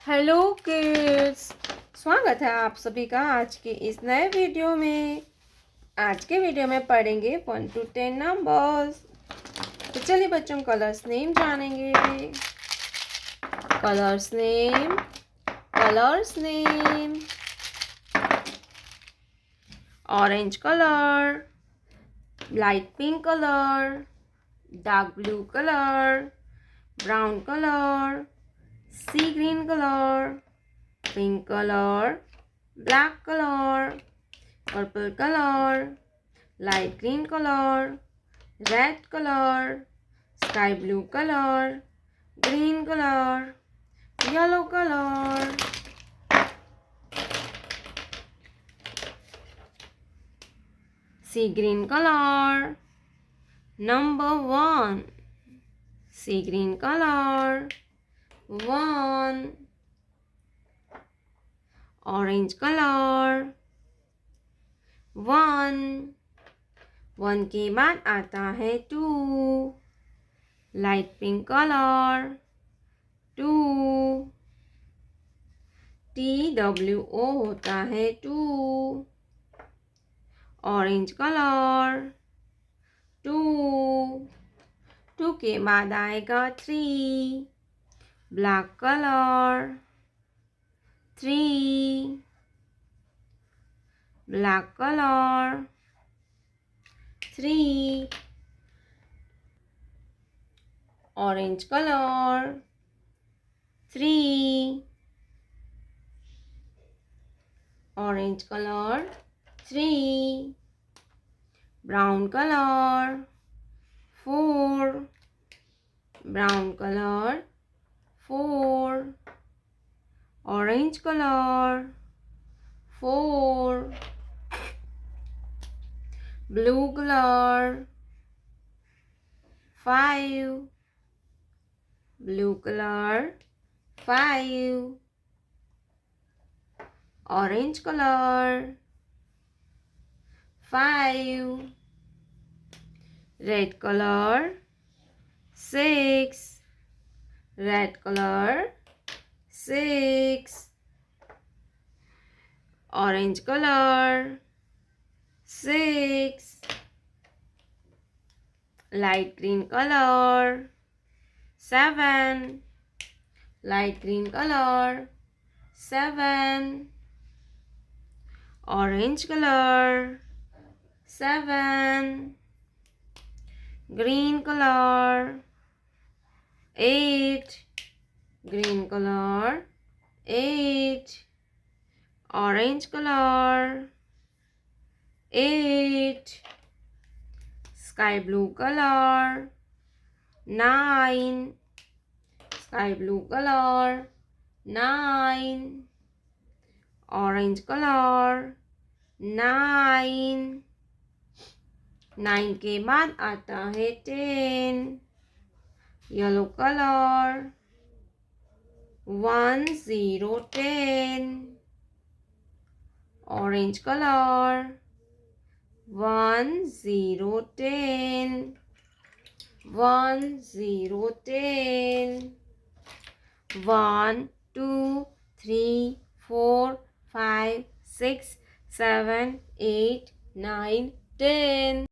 Hello kids, स्वागत है आप सभी का आज के इस नए वीडियो में। आज के वीडियो में पढ़ेंगे 1 to 10 नंबर्स। तो चलिए बच्चों, कलर्स नेम जानेंगे। Colours name, colours name. Orange colour, light pink colour, dark blue colour, brown colour, sea green color, pink color, black color, purple color, light green color, red color, sky blue color, green color, yellow color. Sea green color. Number 1. Sea green color. 1. Orange color. 1. 1 के बाद आता है 2. Light pink colour. 2. TWO होता है 2. Orange colour. 2. 2 के बाद आएगा 3. Black colour. 3. Black colour. 3. Orange colour. 3. Orange colour. 3. Brown colour. 4. Brown colour. 4. Orange colour. 4. Blue colour. 5. Blue colour. 5. Orange colour. 5. Red colour. 6. Red colour. 6. Orange colour. 6. Light green colour. 7. Light green colour. 7. Orange colour. 7. Green colour. 8. Green colour. 8. Orange colour. 8. Sky blue colour. 9. Sky blue colour. 9. Orange colour. 9. 9 के बाद आता है 10. Yellow colour. 1 0 10. Orange colour. 1 0 10. 1 0 10. 1 2 3 4 5 6 7 8 9 10.